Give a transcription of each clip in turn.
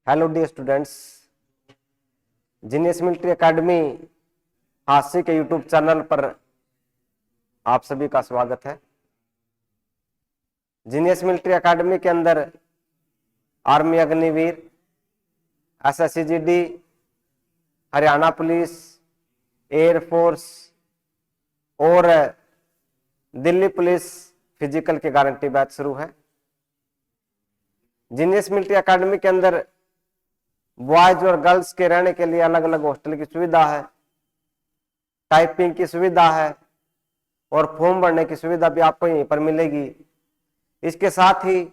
Hello dear students, genius military academy हास्य के YouTube channel पर आप सभी का स्वागत है। जीनियस मिलिट्री एकेडमी के अंदर army Agniveer, SSC GD, Haryana police, air force और दिल्ली पुलिस फिजिकल की गारंटी बैच शुरू है। जीनियस मिलिट्री एकेडमी के अंदर बॉयज और गर्ल्स के रहने के लिए अलग अलग हॉस्टल की सुविधा है, टाइपिंग की सुविधा है और फॉर्म भरने की सुविधा भी आपको यहीं पर मिलेगी। इसके साथ ही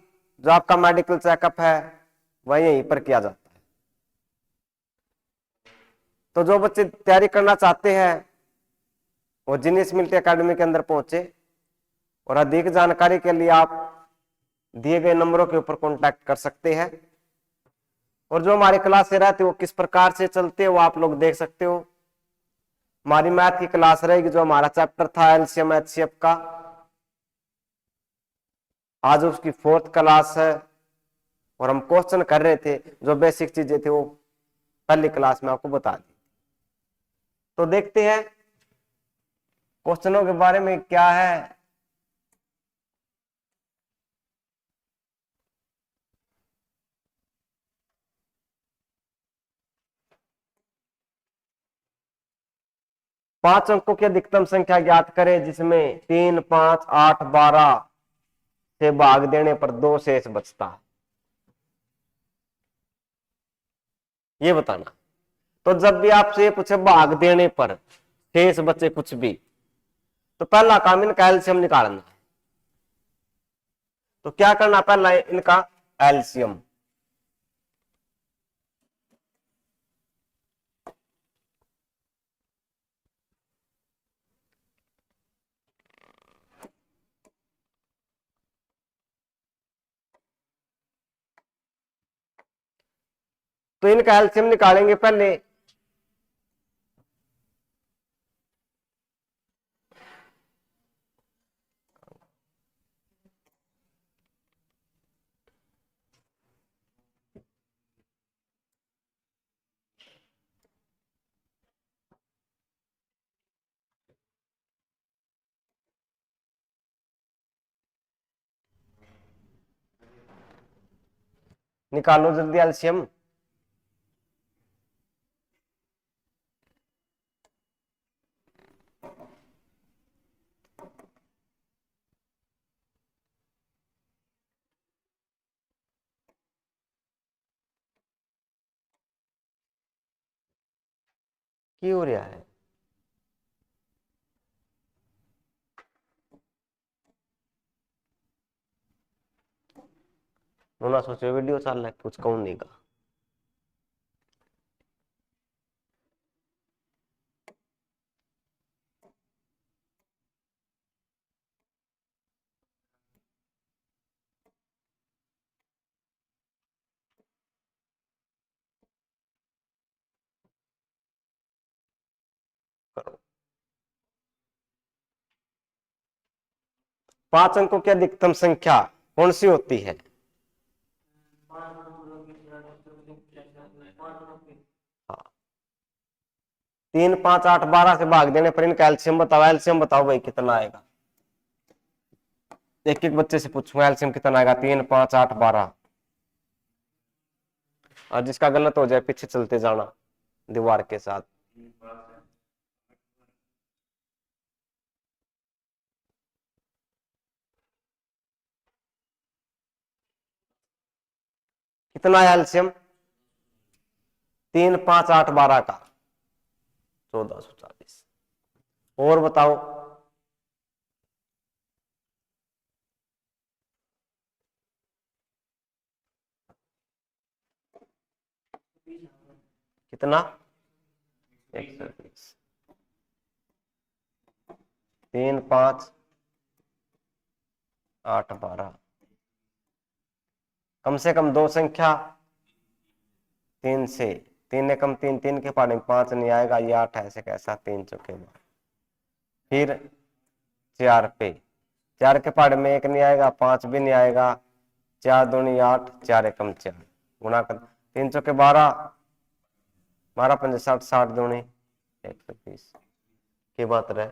जो आपका मेडिकल चेकअप है वह यहीं पर किया जाता है। तो जो बच्चे तैयारी करना चाहते हैं वो जीनियस मिलिट्री एकेडमी के अंदर पहुंचे और अधिक जानकारी के लिए आप दिए गए नंबरों के ऊपर कांटेक्ट कर सकते हैं। और जो हमारी क्लास से रहते वो किस प्रकार से चलते हैं वो आप लोग देख सकते हो। हमारी मैथ की क्लास रहेगी, जो हमारा चैप्टर था एलसीएम एचसीएफ का, आज उसकी 4th क्लास है और हम क्वेश्चन कर रहे थे। जो बेसिक चीजें थी वो पहली क्लास में आपको बता दी। तो देखते हैं क्वेश्चनों के बारे में क्या है। पांच अंकों की अधिकतम संख्या ज्ञात करें जिसमें 3, 5, 8, 12 से भाग देने पर 2 शेष बचता है, ये बताना। तो जब भी आपसे ये पूछे भाग देने पर शेष बचे कुछ भी, तो पहला काम इनका एलसीएम निकालना है। तो क्या करना, पहला इनका एलसीएम। तो इनका एलसीएम निकालेंगे पहले। निकालो जल्दी एलसीएम। क्यों हो रहा है? ना सोचो वीडियो चल रहा है, कुछ कहूं नहीं का। करो। 5 अंकों की अधिकतम संख्या कौन सी होती है? हाँ, 3, 5, 8, 12 से भाग देने पर इनका एलसीएम बताओ। एलसीएम बताओ भाई कितना आएगा। एक एक बच्चे से पूछूंगा एलसीएम कितना आएगा। 3, 5, 8, 12। और जिसका गलत हो जाए पीछे चलते जाना दीवार के साथ। कितना है एलसीएम? 3, 5, 8, 12 का 1440। और बताओ। कितना? 120। 3, 5, 8, 12। कम से कम 2 संख्या 3 से। 3 ने कम 3, 3 के पाने 5 नहीं आएगा, ये 8 ऐसे कैसा। 3 चौके में फिर 4 पे 4 के पाड़े में 1 नहीं आएगा, 5 भी नहीं आएगा। 4 दूनी 8, 4 एकम 4 गुणा कर 3 चौके 12, 12 पंजे 60, 60 दूनी 120 की बात रहे।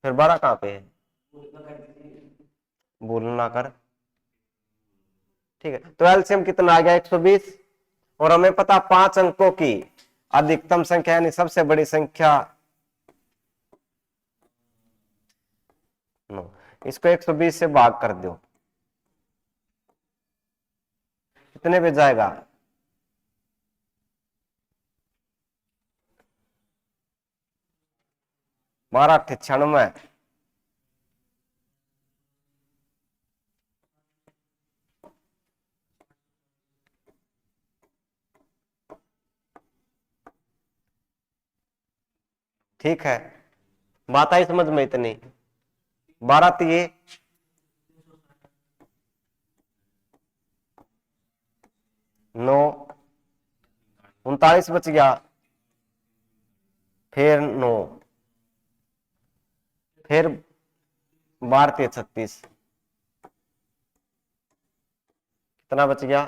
फिर 12 कहाँ पे है, भूल ना कर। ठीक है, तो एलसीएम कितना आ गया 120, और हमें पता 5 अंकों की अधिकतम संख्या यानी सबसे बड़ी संख्या 9, इसको 120 से भाग कर दो, कितने पे जाएगा, 12 8 96, ठीक है, बात आई समझ में इतनी। 12 तिये 9, 39 बच गया, फिर 9, फिर 12 तिये 36, कितना बच गया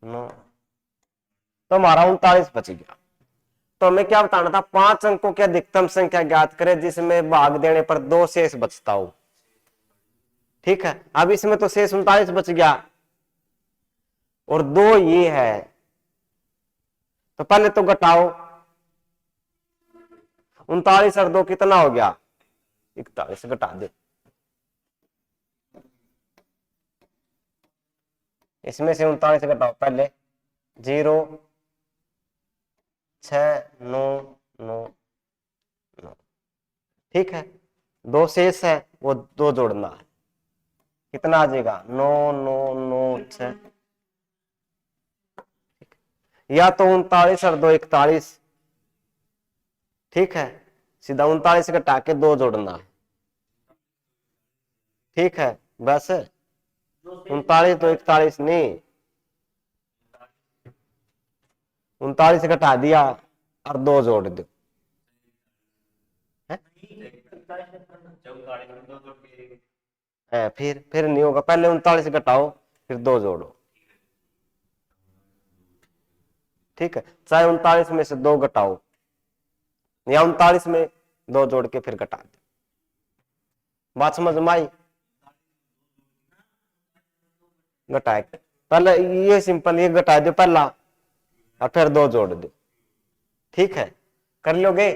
9, तो हमारा 39 बच गया। तो हमें क्या बताना था, 5 अंकों की अधिकतम संख्या ज्ञात करें जिसमें भाग देने पर 2 शेष बचता हो। ठीक है, अब इसमें तो शेष 39 बच गया और 2 ये है, तो पहले तो घटाओ, 39 और 2 कितना हो गया 41, घटा दे। इसमें से 39 घटाओ पहले, 0 6 9 9 9, ठीक है, 2 शेष है वो 2 जोड़ना है, कितना आ जाएगा 9 9 9 6, या तो 39 और 2 41, ठीक है, सीधा 39 घटा के 2 जोड़ना है, ठीक है, बस 39 तो 41 नहीं, 39 घटा दिया और 2 जोड़ दो, है फिर नहीं होगा, पहले 39 घटाओ फिर 2 जोड़ो, ठीक है, चाहे 39 में से 2 घटाओ या 39 में 2 जोड़ के फिर घटा दो, बात समझ में आई। घटाए पहले ये सिंपल, ये घटा दो पहला और फिर 2 जोड़ दो, ठीक है, कर लोगे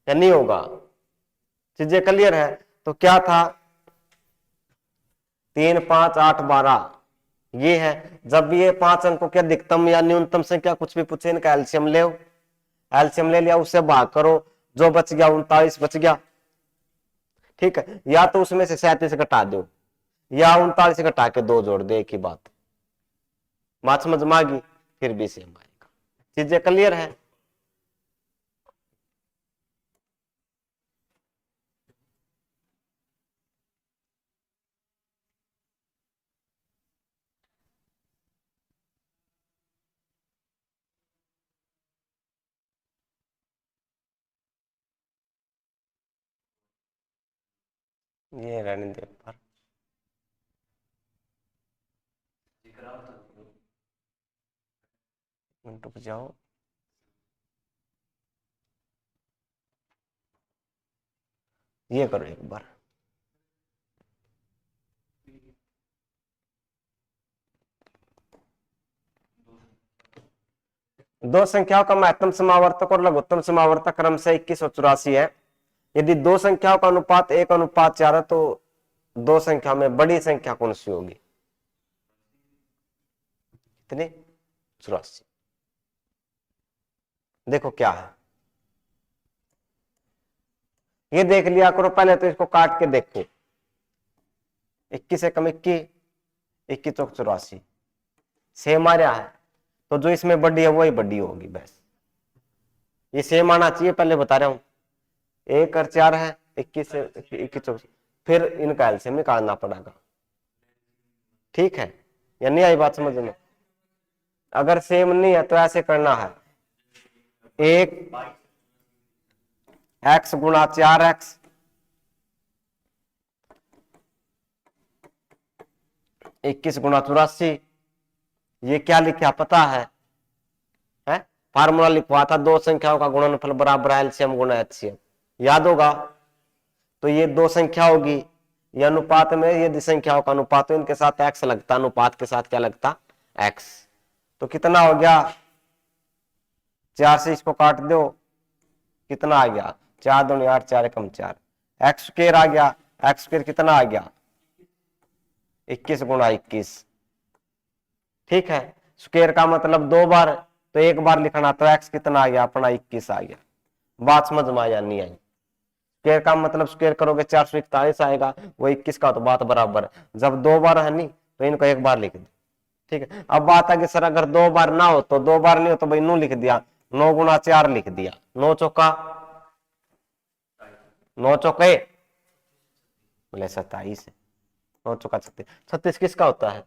या नहीं होगा, चीजें क्लियर है। तो क्या था 3 5 8 12, ये है, जब ये 5 अंकों की अधिकतम या न्यूनतम संख्या कुछ भी पूछे इनका एलसीएम ले, एलसीएम ले लिया, उससे भाग करो, जो बच गया 39 बच गया, ठीक है, या तो उसमें से 37 घटा दो या 39 घटा के 2 जोड़ दे, एक ही बात समझ में आ गई, फिर भी सेम आएगा, चीजें क्लियर है। ये रहने दे पर मिनट रुक जाओ, ये करो एक बार, दो संख्याओं का महत्तम समावर्तक और लघुत्तम समावर्तक क्रम से 21 और 84 है। यदि दो संख्याओं का अनुपात 1:4 है तो दो संख्या में बड़ी संख्या कौन सी होगी, कितनी 84। देखो क्या है, ये देख लिया करो, पहले तो इसको काट के देखो, 21 एकम 21, 21 चौक 84 सेम आ रहा है, तो जो इसमें बड़ी है वही बड़ी होगी, बस ये सेम आना चाहिए, पहले बता रहा हूं, 1 और 4 है 21 से 21 चौक, फिर इनका एलसीएम निकालना पड़ेगा, ठीक है, या नहीं आई बात समझ में। अगर सेम नहीं है तो ऐसे करना है, 1 x गुणा 4x 21 गुणा 84, ये क्या लिखा पता है? फार्मूला लिखवा था, दो संख्याओं का गुणनफल बराबर है एलसीएम गुणा एचसीएम, याद होगा। तो ये दो संख्या होगी, ये अनुपात में यदि संख्याओं का अनुपात तो इनके साथ एक्स लगता, अनुपात के साथ क्या लगता? एक्स। तो कितना हो गया? 4 से इसको काट दो, कितना आ गया? 4 दूनी 8, 4 एकम 4, एक्स स्क्वायर आ गया। एक्स स्क्वायर कितना आ गया? 21 गुणा 21। ठीक है, स्क्वायर का मतलब दो बार, तो एक बार लिखना, तो एक्स कितना आ गया अपना? 21 आ गया। बात समझ में आया नहीं आई? स्क्वायर का मतलब स्क्वायर करोगे 441 आएगा, वो 21 का, तो बात बराबर। जब दो बार है नहीं तो इनको एक बार लिख दो। ठीक है, अब बात आगे सर अगर दो बार ना हो तो, दो बार नहीं हो तो भाई 9 लिख दिया, 9 गुणा 4 लिख दिया, 9 चौका 9 चौके बोले 27 है, 9 चौका 36, 36 किसका होता है?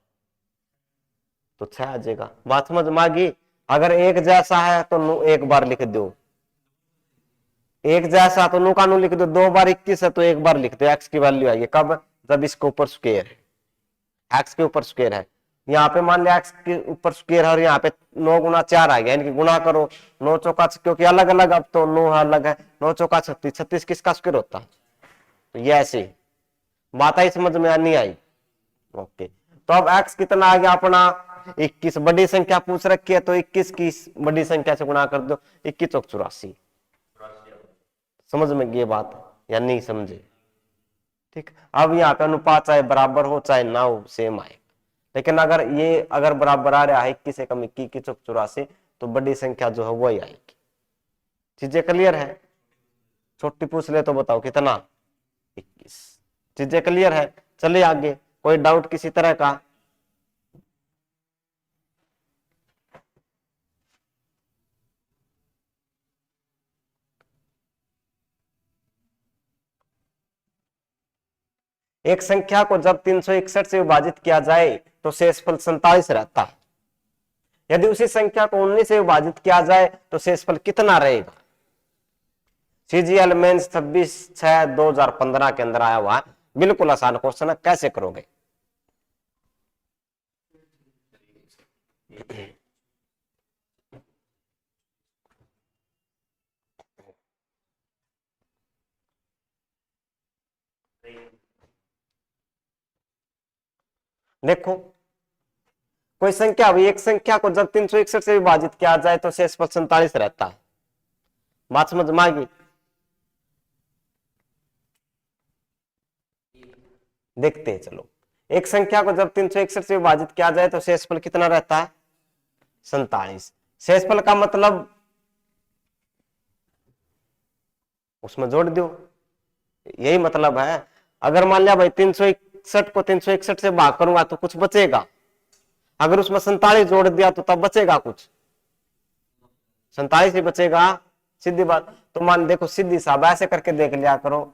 तो 6 आ जाएगा। बात समझ में आ गई? अगर एक जैसा है तो एक बार लिख दो, एक जैसा तो नु का नु लिख दो, दो बार 21 है तो एक बार लिख दो, एक्स की वैल्यू आएगी कब? जब इसके ऊपर स्क्वायर है, एक्स के ऊपर स्क्वायर है। यहाँ पे मान लिया एक्स के ऊपर स्क्वायर है और यहाँ पे 9 गुणा 4 आ गया, इनकी गुणा करो, 9 चौका, क्योंकि अलग अलग अब तो 9 अलग है, 9 चौका 36, 36 किसका स्क्वायर होता? तो ये ऐसे बात आई, समझ में नहीं आई? ओके, तो अब एक्स कितना आ गया अपना? 21। बड़ी संख्या पूछ रखी है तो 21 की बड़ी संख्या से गुणा कर दो, 21 चौक 84। समझ में ये बात या नहीं समझे? ठीक, अब यहाँ पे अनुपात चाहे बराबर हो चाहे ना हो सेम आए, लेकिन अगर बराबर आ रहा है 21 से कम 21 चौक 84, तो बड़ी संख्या जो है वही आएगी। चीजें क्लियर है? छोटी पूछ ले तो बताओ कितना? 21। चीजें क्लियर है? चलिए आगे, कोई डाउट किसी तरह का? एक संख्या को जब 361 से विभाजित किया जाए तो शेषफल 47 रहता है। यदि उसी संख्या को 19 से विभाजित किया जाए तो शेषफल कितना रहेगा? सीजीएल मेंस 26/6/2015 के अंदर आया हुआ है, बिल्कुल आसान क्वेश्चन है, कैसे करोगे? देखो, कोई संख्या, एक संख्या को जब 361 से विभाजित किया जाए तो शेषफल 47 रहता है। बात समझ में आ गई? देखते हैं, चलो। एक संख्या को जब 361 से विभाजित किया जाए तो शेषफल कितना रहता है? 47। शेषफल का मतलब उसमें जोड़ दो, यही मतलब है। अगर मान लिया भाई 361 को 361 से भाग करूंगा तो कुछ बचेगा, अगर उसमें 47 जोड़ दिया तो तब बचेगा कुछ, 47 ही बचेगा, सीधी बात। तो मान देखो, सीधी साहब ऐसे करके देख लिया करो।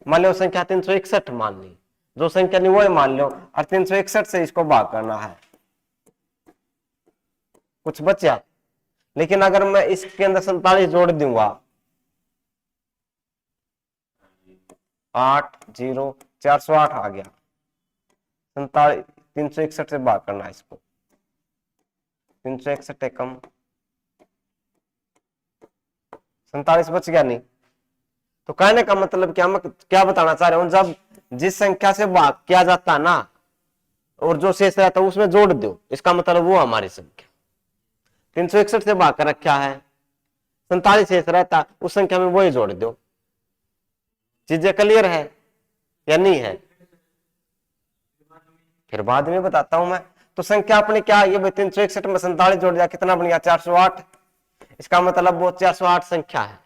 मान लो संख्या 361 मान ली, जो संख्या नहीं वो मान लो, और 361 से इसको भाग करना है, कुछ बचा। लेकिन अगर मैं इसके अंदर 47 जोड़ दूंगा, 8 0 408 आ गया, 47 361 से भाग करना है इसको, 361 एकम 47 बच गया नहीं। तो कहने का मतलब क्या, मैं क्या बताना चाह रहा हूं, जब जिस संख्या से भाग किया जाता है ना और जो शेष रहता है उसमें जोड़ दो, इसका मतलब वो हमारी संख्या। 361 से भाग कर रखा है, 47 शेष रहता, उस संख्या में वही जोड़ दो। चीजें क्लियर है या नहीं है? फिर बाद में बताता हूं मैं। तो संख्या अपनी क्या है? ये 361 में 47 जोड़ दिया, कितना बन गया? 408। इसका मतलब वो 408 संख्या है।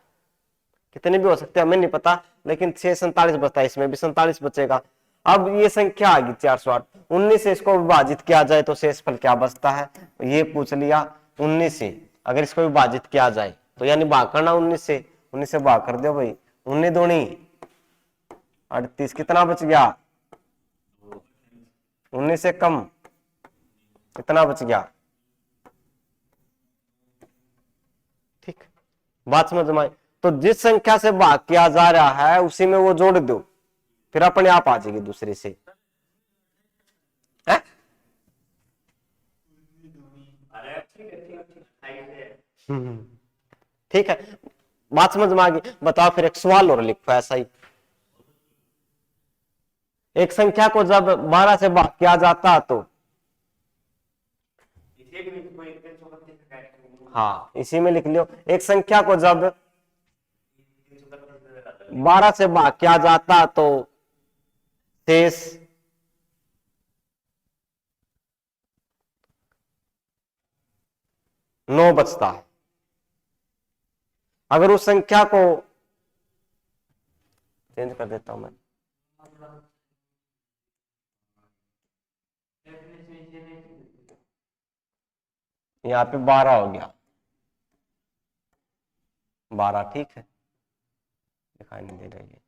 कितने भी हो सकते हैं हमें नहीं पता, लेकिन 647 बचता है, इसमें भी 47 बचेगा। अब ये संख्या आ गई 408, 19 से इसको विभाजित किया जाए तो शेषफल क्या बचता है? ये पूछ लिया। 19 से अगर इसको विभाजित किया जाए तो यानी भाग करना 19 से, 19 से भाग कर दो भाई, 19 दूनी 38, कितना बच गया? 19 से कम कितना बच गया? ठीक, बात समझ में आई? तो जिस संख्या से भाग किया जा रहा है उसी में वो जोड़ दो, फिर अपने आप आ जाएगी दूसरे से। है? ठीक है, बात समझ में आ गई। बताओ फिर एक सवाल और लिखो ऐसा ही। एक संख्या को जब 12 से भाग किया जाता तो, हाँ इसी में लिख लियो। एक संख्या को जब 12 से भाग किया जाता तो शेष 9 बचता है। अगर उस संख्या को चेंज कर देता हूं मैं, यहाँ पे 12 हो गया, 12 ठीक है, दिखाई नहीं दे रही है।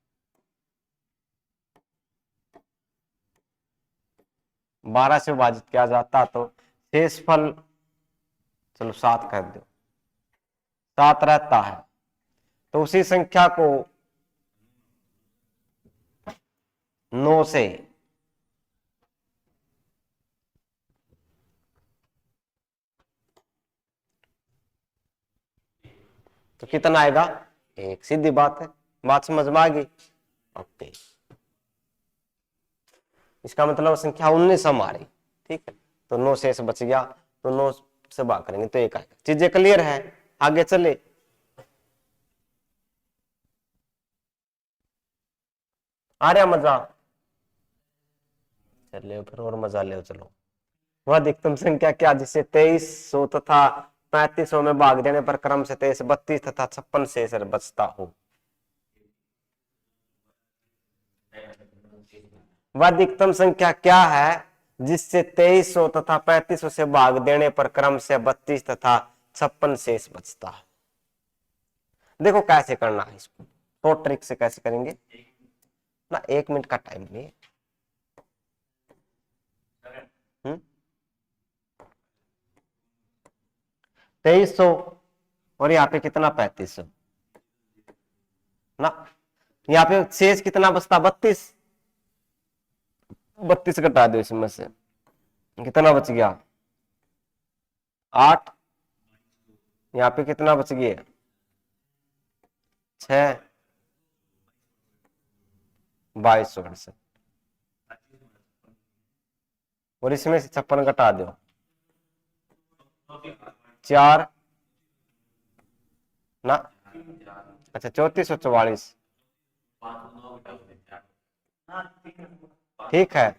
12 से विभाजित किया जाता तो शेषफल, चलो 7 कर दो, 7 रहता है। तो उसी संख्या को 9 से तो कितना आएगा? 1। सीधी बात है, बात समझ में आ गई? ओके, इसका मतलब संख्या 19 हमारी, ठीक है। तो 9 शेष बच गया, तो 9 से भाग करेंगे तो 1 आएगा। चीजें क्लियर है, आगे चले। आ रहा मजा? चलिए फिर और मजा ले चलो। वह अधिकतम संख्या क्या जिसे 2300 तथा 3500 में भाग देने पर क्रम से 23, 32 तथा 56 शेष बचता हो। वह अधिकतम संख्या क्या है जिससे 2300 तथा 3500 से भाग देने पर क्रम से 32 तथा 56 शेष बचता है। देखो कैसे करना है इसको, तो ट्रिक से कैसे करेंगे ना, 1 मिनट का टाइम लिए। 2300 और यहाँ पे कितना 3500 ना, यहाँ पे शेष कितना बचता? 32। 32 घटा दो इसमें से, कितना बच गया? 8। यहाँ पे कितना बच गया? 6, 2268। और इसमें से 56 घटा दो, 4 ना, अच्छा 3444, ठीक है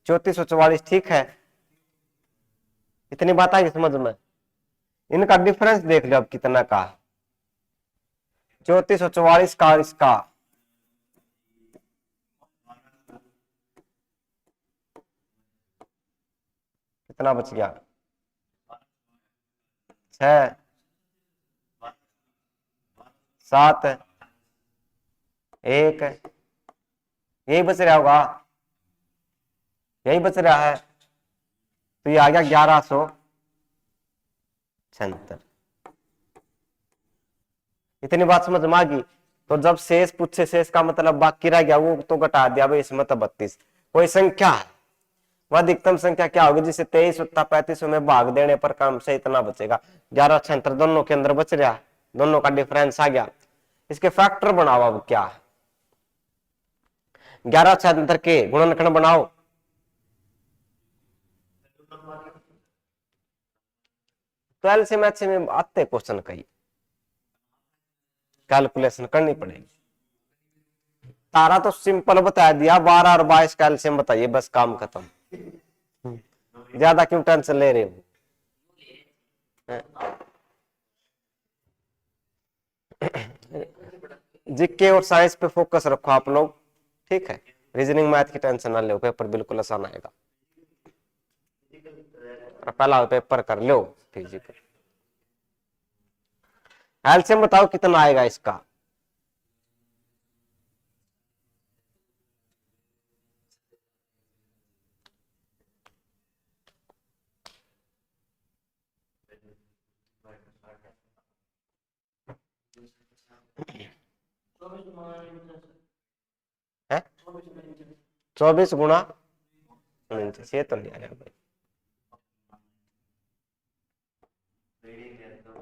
3444, ठीक है। इतनी बात आई समझ में? इनका डिफरेंस देख लो अब कितना का है। 3444 का इसका कितना बच गया? 6, 7, 1, यही बच रहा होगा, यही बच रहा है। तो ये आ गया 1176। इतनी बात समझ में आ गई? तो जब शेष पूछे, शेष का मतलब बाकी रह गया वो तो घटा दिया भाई, इसमें तो 32। कोई संख्या है, वह अधिकतम संख्या क्या होगी जिसे 23 तथा 35 में भाग देने पर कम से इतना बचेगा? 1176 दोनों के अंदर बच रहा, दोनों का डिफरेंस आ गया। इसके फैक्टर बनाओ, अब क्या है? 1176 के गुणनखंड बनाओ। तो एलसीएम एचसीएम में आते क्वेश्चन, कई कैलकुलेशन करनी पड़ेगी। तारा तो सिंपल बता दिया, 12 और 22 का एलसीएम बताइए, बस काम खत्म। ज्यादा क्यों टेंशन ले रहे हो? जीके और साइंस पे फोकस रखो आप लोग, ठीक है। रीजनिंग मैथ की टेंशन ना लो, पेपर बिल्कुल आसान आएगा। पहला पेपर कर लो फिजिकल। एलसीएम बताओ कितना आएगा इसका? है 24 गुणा 49, ये तो नहीं आया भाई।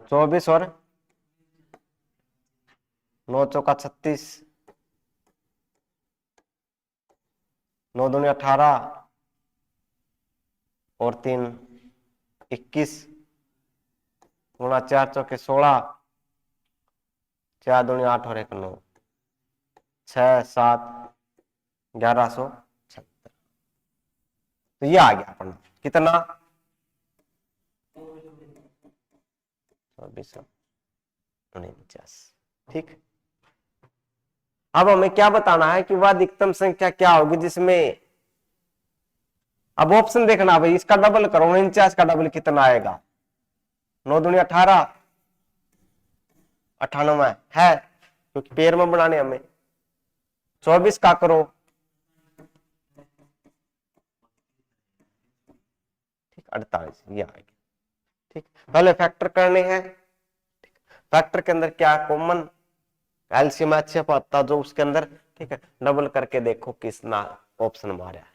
24 और 9 चौका 36, 9 दूनी 18 और 3 21, गुणा 4 चौके 16, 4 दूनी 8 और 1 9, 6 7 1176। तो ये आ गया अपना कितना 2449। ठीक। अब हमें क्या बताना है कि वह अधिकतम संख्या क्या होगी जिसमें, अब ऑप्शन देखना भाई, इसका डबल करो 49 का डबल कितना आएगा, 9 दूनी 18, 98 है क्योंकि पेयर में बनाने हमें। 24 का करो, ठीक 48, ये आएगा। ठीक, पहले फैक्टर करने हैं। फैक्टर के अंदर क्या कॉमन एलसीएम अच्छा पाता जो उसके अंदर, ठीक है, डबल करके देखो कितना ऑप्शन मारा है।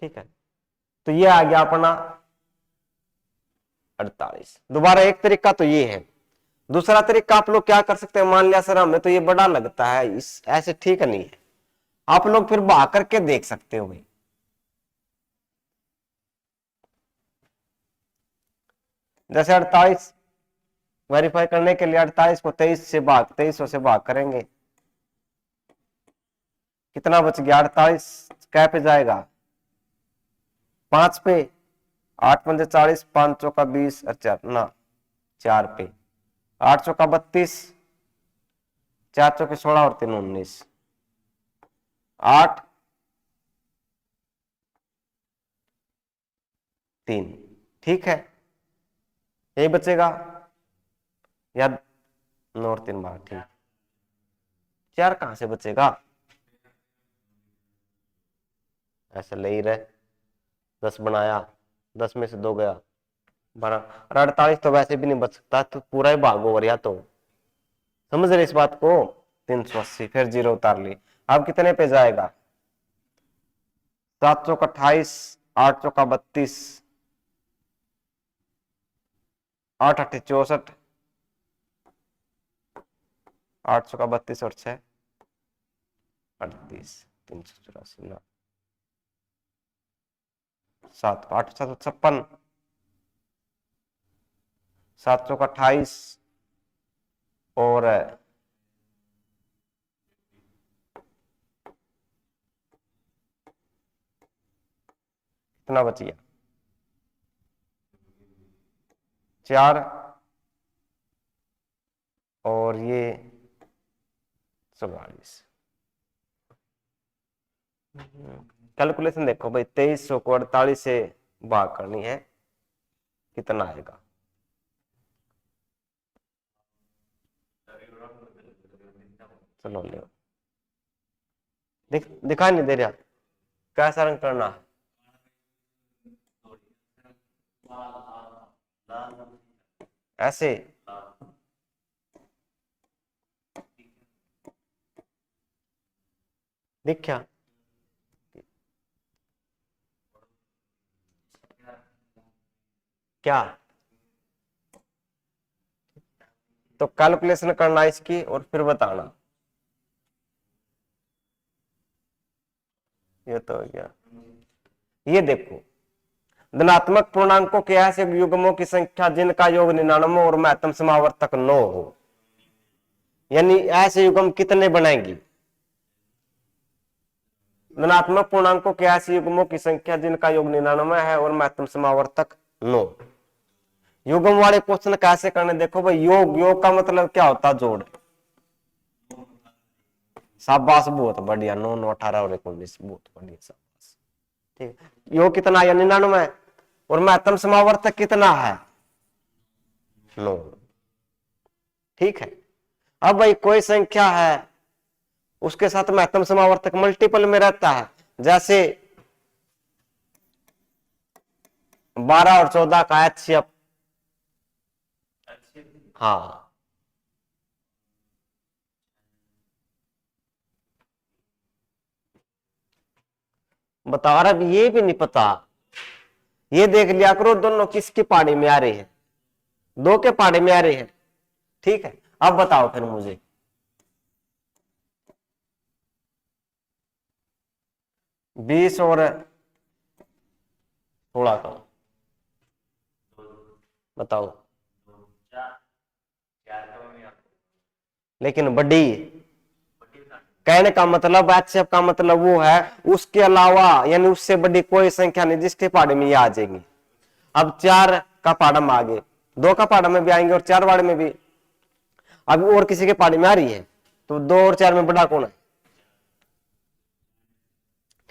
ठीक है, तो ये आ गया अपना 48। दोबारा एक तरीका तो ये है, दूसरा तरीका आप लोग क्या कर सकते हैं, मान लिया सर हमें तो ये बड़ा लगता है, इस ऐसे ठीक नहीं है, आप लोग फिर भाग करके देख सकते हो भाई। जैसे 48 वेरीफाई करने के लिए 48 को 2300 से भाग करेंगे, कितना बच गया, 48 क्या पे जाएगा, 5 पे, 8 पंजे 40, 5 चौका 20 और 4 ना 4 पे, 8 चौका 32, 4 चौके 16 और 3 19, 8 3। ठीक है, यही बचेगा या 9 और 3 बार, ठीक, 4 कहां से बचेगा, ऐसे ले ही रहे, 10 बनाया, 10 में से 2 गया 12, और 48 तो वैसे भी नहीं बच सकता, तो पूरा ही भाग ओवर, या तो समझ रहे इस बात को, 380, फिर 0 उतार ली, अब कितने पे जाएगा, 7 चौका 28, 8 चौका 32, 8 8 64, 8 चौका 32 और 6 38, 384 ना, 7 8 7 56, 7 चौका 28 और कितना बच गया, 4 और ये 44। कैलकुलेशन देखो भाई, 2300 को 48 से भाग करनी है, कितना आएगा, चलो ले, दिखाई नहीं दे रहा, कैसा रंग करना है, ऐसे, दिखा, क्या, तो कैलकुलेशन करना इसकी और फिर बताना, ये तो हो गया। ये देखो, धनात्मक पूर्णांकों के ऐसे युग्मों की संख्या जिनका योग 99 और महत्तम समावर्तक 9 हो, यानी ऐसे युग्म कितने बनेंगी, धनात्मक पूर्णांकों के ऐसे युग्मों की संख्या जिनका योग 99 है और महत्तम समावर्तक 9। युग्म वाले क्वेश्चन कैसे करने, देखो भाई, योग, योग का मतलब क्या होता है, जोड़, शाबाश, बहुत बढ़िया, 9 9 18 और 19, बहुत बढ़िया, शाबाश। ठीक, योग कितना है, 99, और महत्तम समावर्तक कितना है, 9। ठीक है, अब भाई कोई संख्या है उसके साथ महत्तम समावर्तक मल्टीपल में रहता है, जैसे 12 और 14 का HCF, हाँ, बता रहा, ये भी नहीं पता, ये देख लिया करो दोनों किसकी पानी में आ रहे हैं, 2 के पहाड़े में आ रहे हैं। ठीक है, अब बताओ फिर मुझे 20 और 16 का बताओ। लेकिन बड़ी, कहने का मतलब HCF का मतलब वो है उसके अलावा यानी उससे बड़ी कोई संख्या नहीं जिसके पहाड़े में ये आ जाएगी। अब 4 का पहाड़ा में आ गए, 2 का पहाड़ा में भी आएंगे और 4 वाड़े में भी। अब और किसी के पहाड़े में आ रही है तो 2 और 4 में बड़ा कौन है?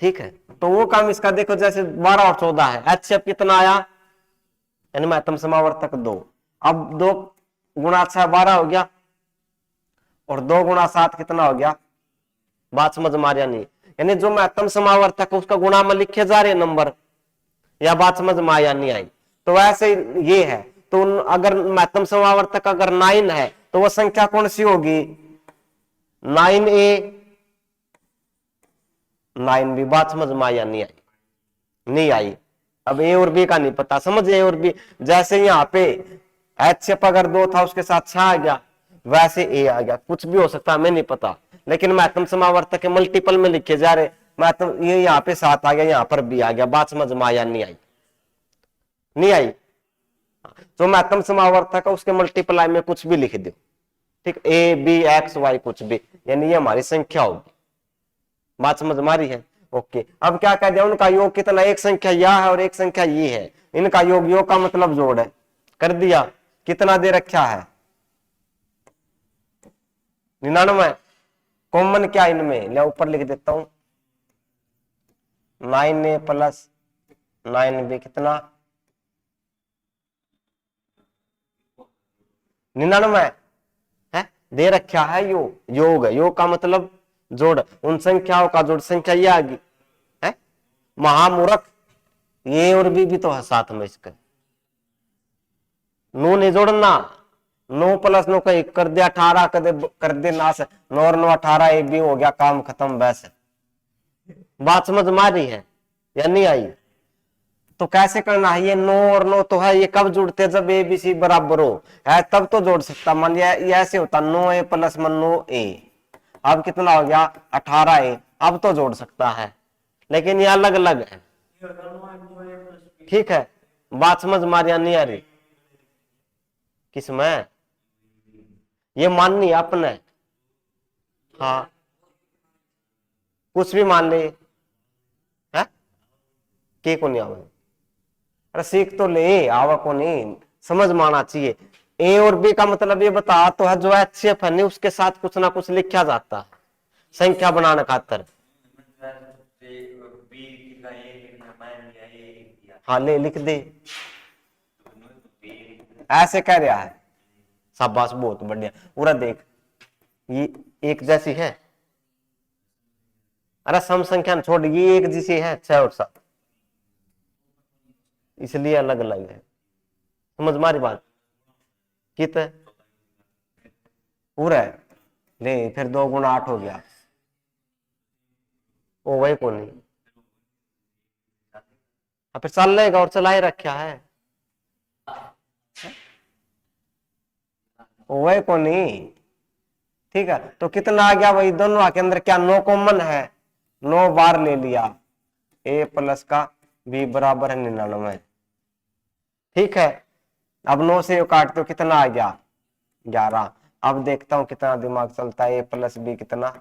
ठीक है, तो वो काम इसका देखो, जैसे 12 और 14 है, HCF कितना आया यानी महत्तम समावर्तक 2। अब 2 गुणा 6 12 हो गया और 2 गुणा 7 कितना हो गया? बात समझ में आ रहा नहीं? यानी जो महत्तम समावर्तक उसका गुणा में लिखे जा रहे नंबर, या बात समझ में आया नहीं आई? तो वैसे ये है, तो अगर महत्तम समावर्तक अगर 9 है तो वो संख्या कौन सी होगी? 9A 9B। बात समझ में आया नहीं आई? नहीं आई। अब A और B का नहीं पता, समझ A और B, जैसे यहाँ पे HCF अगर 2 था उसके साथ 6 आ गया, वैसे A आ गया। कुछ भी हो सकता है, हमें नहीं पता, लेकिन महत्तम समावर्तक के मल्टीपल में लिखे जा रहे। महत्तम ये यहाँ पे 7 आ गया, यहाँ पर B आ गया। बात समझ में आया नहीं आई? नहीं आई। जो महत्तम समावर्तक है उसके मल्टीप्लाई में कुछ भी लिख दो, ठीक, A B X Y कुछ भी, यानी ये हमारी संख्या होगी। बात समझ में आ रही है? ओके, अब क्या कह दिया, उनका योग कितना? एक संख्या यह है और एक संख्या ये है, इनका योग, योग का मतलब जोड़ है, कर दिया। कितना दे रखा है? 99। कॉमन क्या इनमें? ले ऊपर लिख देता हूं, 9A प्लस 9B कितना? 99 है, दे रखा है। योग है, योग का मतलब जोड़, उन संख्याओं का जोड़, संख्या ये आ गई है। महामूर्ख, ये और भी तो है साथ में इसके। नो नहीं जोड़ना, 9 प्लस 9 का 1 कर दिया 18, कर दे नाश, 9 और 9 18, एक भी हो गया, काम खत्म। वैसे बात समझ में आ रही है या नहीं आई? तो कैसे करना है? ये 9 और 9 तो है, ये कब जुड़ते हैं? जब ABC बराबर हो है तब तो जोड़ सकता। मान लिया ये ऐसे होता, 9A प्लस 9A, अब कितना हो गया? 18A, अब तो जोड़ सकता है, लेकिन ये अलग अलग है। ठीक है, बात समझ में आ रही या नहीं आ रही? किसमें? ये माननी अपने, हाँ, कुछ भी मान ले है, के को नहीं आवे? अरे सीख तो ले, आवा को नहीं, समझ में आना चाहिए। A और B का मतलब ये बता तो है, जो HCF है नहीं उसके साथ कुछ ना कुछ लिखा जाता है संख्या बनाने खातर। हाँ ले लिख दे, ऐसे कह रहा है, शाबाश, बहुत बढ़िया। पूरा देख, ये एक जैसी है, अरे सम संख्या छोड़, ये एक जैसी है 6 और 7, इसलिए अलग अलग है। समझ मारी बात? कित पूरा है, ले फिर 2 गुना 8 हो गया। ओ वही को नहीं, फिर चल लेगा, और चला ही रखा है, वही को नहीं। ठीक है, तो कितना आ गया? वही दोनों के अंदर क्या 9 कॉमन है, 9 बार ले लिया। A प्लस का B बराबर है 99। ठीक है, अब 9 से काट दो, कितना आ गया? 11। अब देखता हूं कितना दिमाग चलता है। A प्लस B कितना?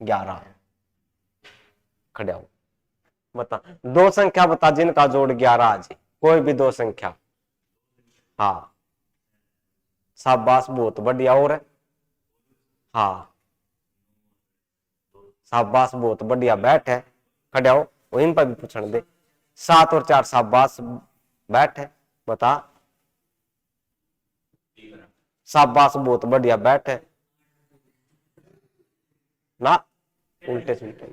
11। खड़े हो, बता दो संख्या बता जिनका जोड़ 11 आ जाए, कोई भी 2 संख्या। हाँ शाबाश, बहुत बढ़िया। और हाँ शाबाश, बहुत बढ़िया, बैठ है, खड़े हो, वो इन पर भी पूछने दे। 7 और 4, शाबाश, बैठ है, बता। शाबाश, बहुत बढ़िया, बैठ है ना, उल्टे सुलटे।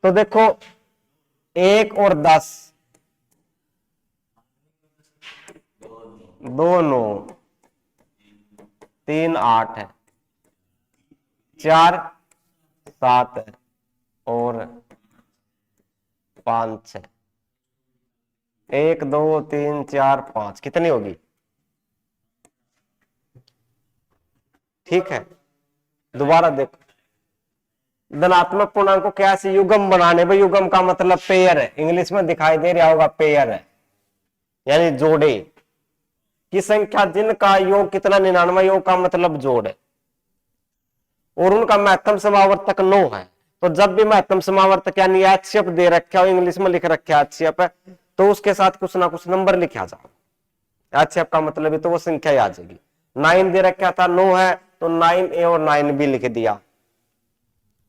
तो देखो 1 और 10, 2 9, 3 8 है, 4 7 है, और 5 6। 1 2 3 4 5 कितनी होगी? ठीक है, दोबारा देखो, धनात्मक पूर्णांक को कैसे युग्म बनाने, भाई युग्म का मतलब पेयर है, इंग्लिश में दिखाई दे रहा होगा पेयर है, यानी जोड़े की संख्या जिनका योग कितना 99, योग का मतलब जोड़ है, और उनका महत्तम समावर्तक 9 है। तो जब भी महत्तम समावर्तक यानी एचसीएफ दे रखा हो, इंग्लिश में लिख रखा है एचसीएफ है, तो उसके साथ कुछ ना कुछ नंबर लिखा जाओ, एचसीएफ का मतलब है तो वो संख्या आ जाएगी। 9 दे रखा था, 9 है तो 9A और 9B लिख दिया,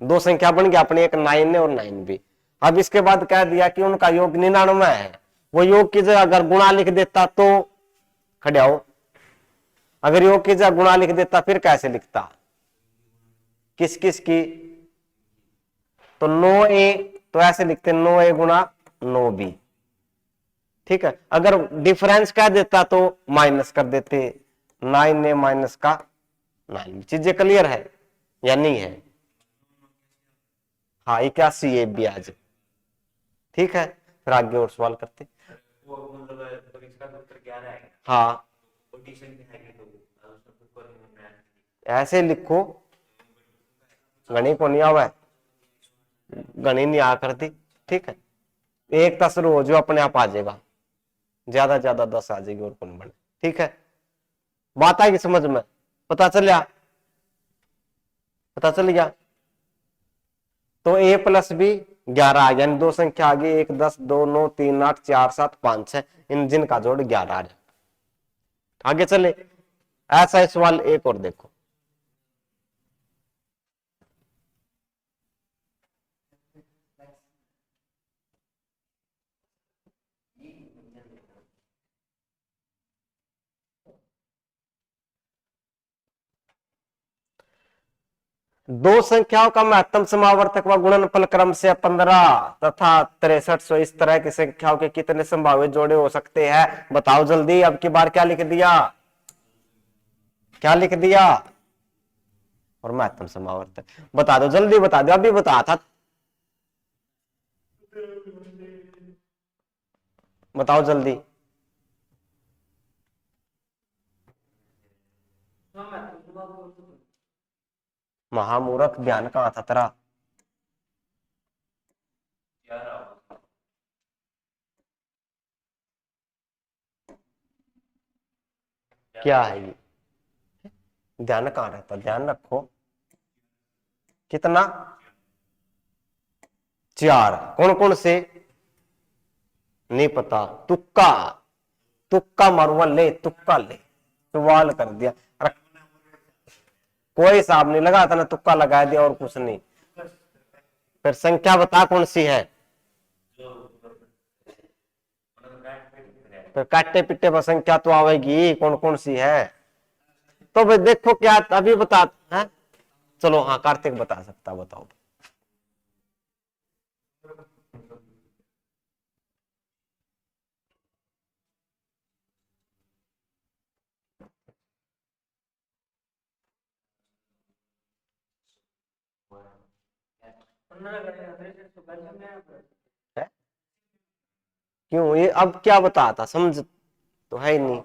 दो संख्या बन गया अपने, एक 9A और 9B। अब इसके बाद कह दिया कि उनका योग 99 है, वो योग की जगह अगर गुणा लिख देता तो खड़े आओ, अगर योग की जगह गुणा लिख देता फिर कैसे लिखता, किस किस की, तो 9A तो ऐसे लिखते 9A गुणा 9B। ठीक है, अगर डिफरेंस कह देता तो माइनस कर देते, 9A माइनस का 9B। चीजें क्लियर है या नहीं है? हाँ 81AB आज। ठीक है, फिर आगे और सवाल करते। हाँ ऐसे लिखो, गणी को नहीं आवा, गणी नहीं आ करती। ठीक है, एक तक शुरू हो जो अपने आप आ जाएगा, ज्यादा ज्यादा 10 आ जाएगी और कौन बने। ठीक है, बात आएगी समझ में, पता चल गया, पता चल गया। तो A + B 11 आ गया, यानी दो संख्या आ गई, 1 10 2 9 3 8 4 7 5 6, इन जिनका जोड़ 11 आ जाए। आगे चले, ऐसा ही सवाल एक और देखो। दो संख्याओं का महत्तम समावर्तक व गुणनफल क्रम से 15 तथा 6300 इस तरह की संख्याओं के कितने संभावित जोड़े हो सकते हैं, बताओ जल्दी। अब की बार क्या लिख दिया, क्या लिख दिया, और महत्तम समावर्तक बता दो, जल्दी बता दो, अभी बता था, बताओ जल्दी। महामूर्ख, ध्यान कहां था तेरा? क्या है ये, ध्यान कहां रहता, ध्यान रखो। कितना, 4, कौन कौन से नहीं पता, तुक्का, तुक्का मारूंगा, ले तुक्का ले, सवाल कर दिया, कोई हिसाब नहीं लगा था ना, तुक्का लगा दिया और कुछ नहीं। फिर संख्या बता कौन सी है, फिर काटे पिट्टे पर संख्या तो आवेगी, कौन कौन सी है। तो भाई देखो क्या अभी बता है, चलो हाँ कार्तिक बता सकता, बताओ। है? क्यों, ये अब क्या बताता, समझ तो है ही नहीं।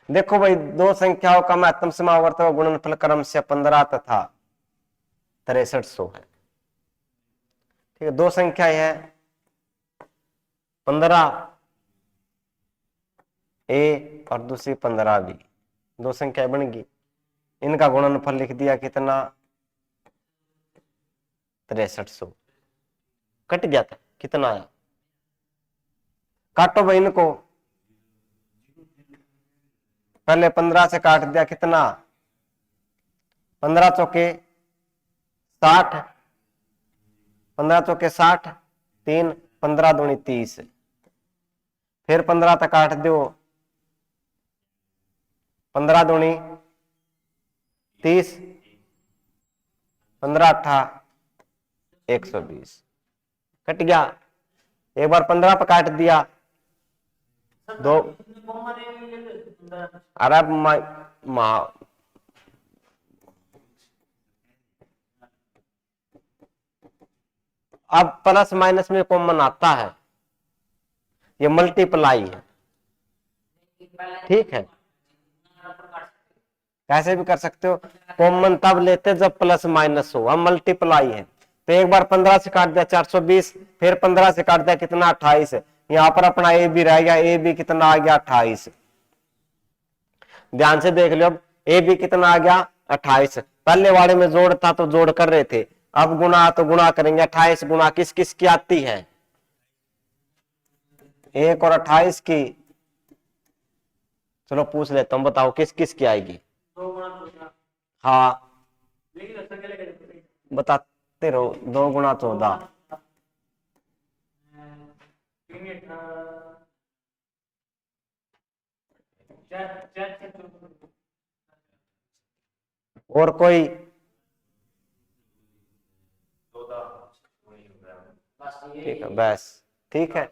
देखो भाई, दो संख्याओं का महत्तम समावर्तक गुणनफल क्रम से 15 तथा 6300 है। ठीक है, दो संख्याएं है, 15A और दूसरी 15B, दो संख्याएं बन गई, इनका गुणनफल लिख दिया कितना, 6300। कट गया था, कितना आया, काटो भाई इनको, पहले 15 से काट दिया, कितना, 15 चौके 60, 15 चौके 60, 3 15 दूनी 30, फिर 15 तक काट दो, 15 दूनी 30, 15 अट्ठा 120 कट गया। एक बार 15 पे काट दिया दो। अरे अब प्लस माइनस में कॉमन आता है, ये मल्टीप्लाई है, ठीक है। कैसे भी कर सकते हो, कॉमन तब लेते जब प्लस माइनस हो। अब मल्टीप्लाई है तो एक बार 15 से काट दिया 420, फिर 15 से काट दिया कितना 28 है। यहां पर अपना ए बी रह गया, ए बी कितना आ गया 28। ध्यान से देख लो, अब ए बी कितना आ गया 28। पहले वाले में जोड़ था तो जोड़ कर रहे थे, अब गुणा तो गुणा करेंगे। 28 गुणा किस किस की आती है, 1 और 28 की। चलो पूछ लेता हूं, बताओ किस किस की आएगी। हाँ बताते रहो, 2 गुणा 14। और कोई, ठीक है बस, ठीक है।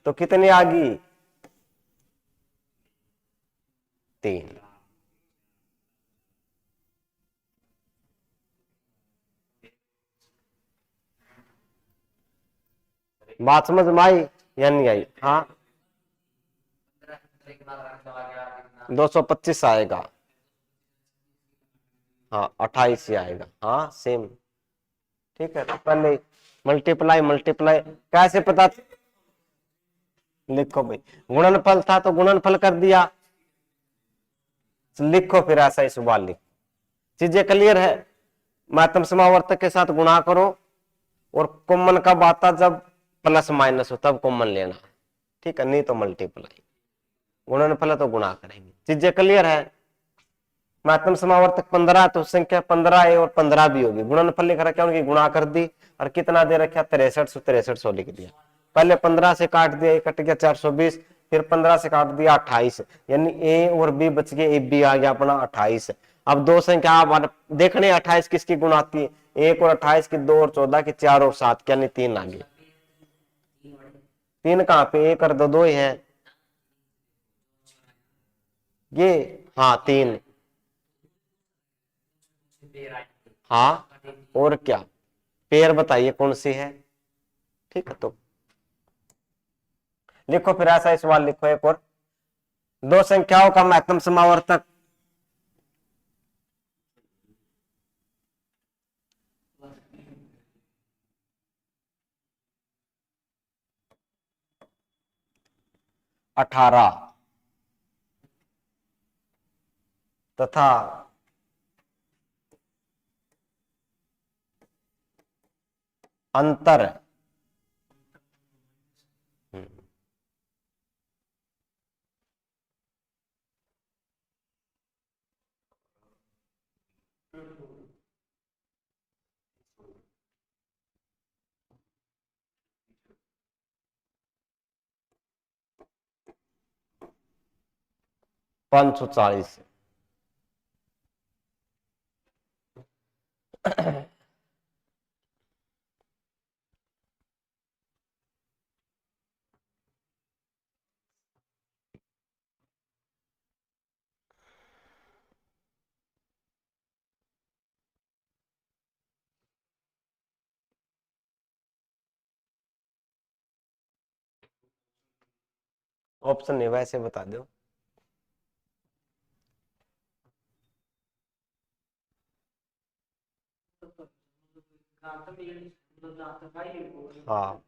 तो कितनी आ गई 3। बात समझ में आई या नहीं आई। हाँ 225 आएगा, हाँ 28 ही आएगा, हाँ सेम, ठीक है। तो पहले मल्टीप्लाई मल्टीप्लाई कैसे पता, लिखो भाई, गुणनफल था तो गुणनफल कर दिया, लिखो फिर ऐसा ही सुबह लिखो। चीजें क्लियर है। महत्तम समावर्तक के साथ गुणा करो, और कॉमन कब आता, जब प्लस माइनस हो तब कॉमन लेना, ठीक है, नहीं तो मल्टीप्लाई। गुणनफल तो गुणा करेंगे। चीजें क्लियर है। महत्तम समावर्तक 15 तो संख्या 15 है और 15 भी होगी। गुणनफल लिख रखा उनकी गुणा कर दी, और कितना दे रखा 63 लिख दिया। पहले 15 से काट दिया, कट गया 420, फिर 15 से काट दिया 28, यानी ए और बी बच गए, ए बी आ गया अपना 28। अब दो संख्या आप देखने 28 किसकी गुण आती है, 1 और 28 की, 2 और 14 की, 4 और 7 की, यानी 3 आ गई। 3 कहां पे, 1 और 2 ही है ये, हाँ 3, हाँ और क्या, पेयर बताइए कौन सी है, ठीक है। तो लिखो फिर ऐसा ही सवाल लिखो एक और, दो संख्याओं का महत्तम समावर्तक 18 तथा अंतर 540। ऑप्शन नहीं, वैसे बता दो। हाँ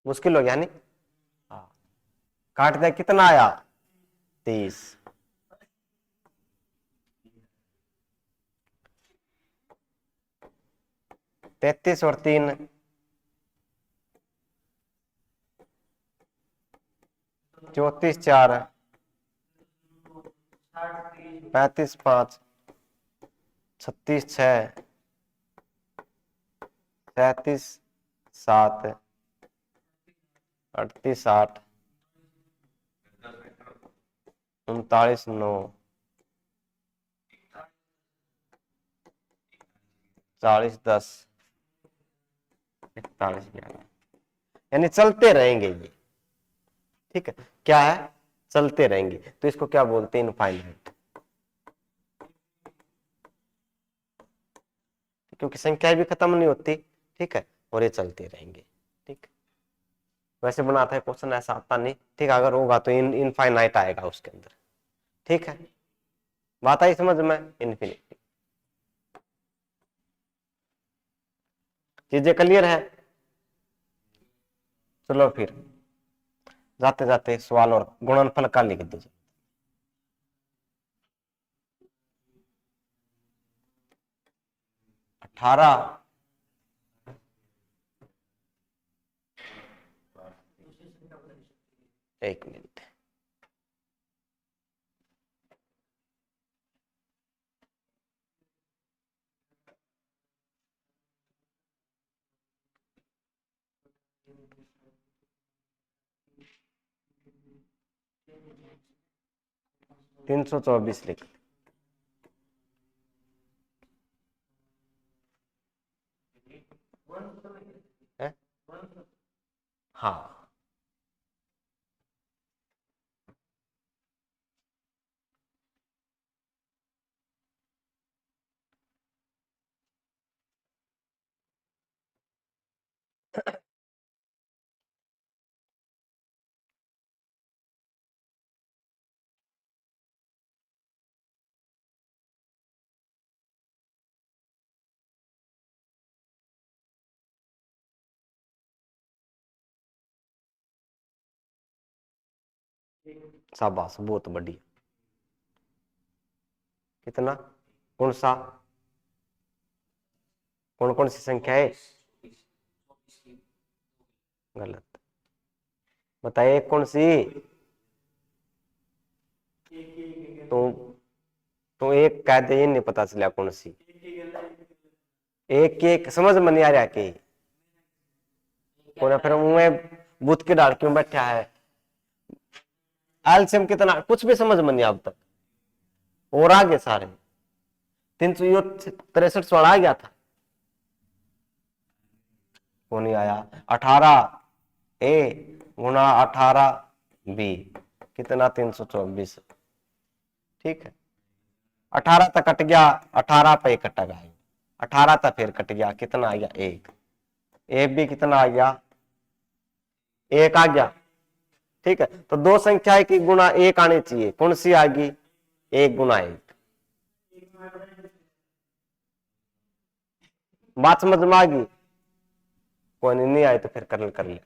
मुश्किल हो गया नहीं। हाँ, काट दिया, कितना आया 30। 33 और 3 34, 4 35, 5 36, 6 37, 7 38, 8 39, 9 40, 10 41, 11। यानी चलते रहेंगे ये, ठीक है। क्या है, चलते रहेंगे, तो इसको क्या बोलते हैं, इनफाइनाइट। क्योंकि संख्याएं भी खत्म नहीं होती, ठीक है, और ये चलते रहेंगे, ठीक। वैसे बनाता है क्वेश्चन, ऐसा आता नहीं, ठीक। अगर होगा तो इनफाइनाइट आएगा उसके अंदर, ठीक है। बात आई समझ में, इन्फिनिटी। चीजें क्लियर है। चलो फिर जाते जाते सवाल और गुणनफल का लिख दीजिए। अठारह, एक मिनट, तीन सौ चौबीस लिख। है? हाँ, शाबाश, बहुत बढ़िया। कितना, कौन सा, कौन कौन सी संख्या है? गलत, बताइए कौन सी। तो तो एक कह दे, ये नहीं पता चला कौन सी। एक एक समझ में नहीं आ रहा कि कौन, फिर मुंह बुत के डाल क्यों बैठा है। एलसीएम कितना, कुछ भी समझ में नहीं अब तक, और आगे सारे 363 सवाल आ गया था, वो नहीं आया। 18 ए गुणा 18 बी कितना, 324, ठीक है। 18 तक कट गया, 18 पे एक कट गया, 18 तक फिर कट गया, कितना आ गया, एक। ए भी कितना आ गया, एक आ गया, ठीक है। तो दो संख्या की गुणा एक आनी चाहिए, कौन सी आ गई, एक गुणा एक। बात समझ में आ गई, कोई नहीं आई तो फिर कर लिया,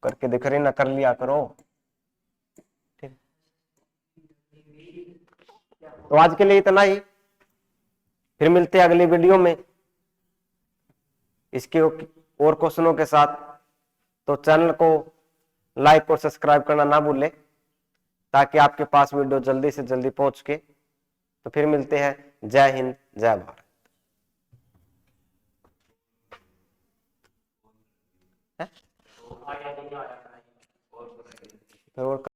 करके दिख रही ना, कर लिया करो, ठीक। तो आज के लिए इतना ही, फिर मिलते हैं अगली वीडियो में इसके और क्वेश्चनों के साथ। तो चैनल को लाइक और सब्सक्राइब करना ना भूलें, ताकि आपके पास वीडियो जल्दी से जल्दी पहुंच के। तो फिर मिलते हैं, जय हिंद, जय भारत।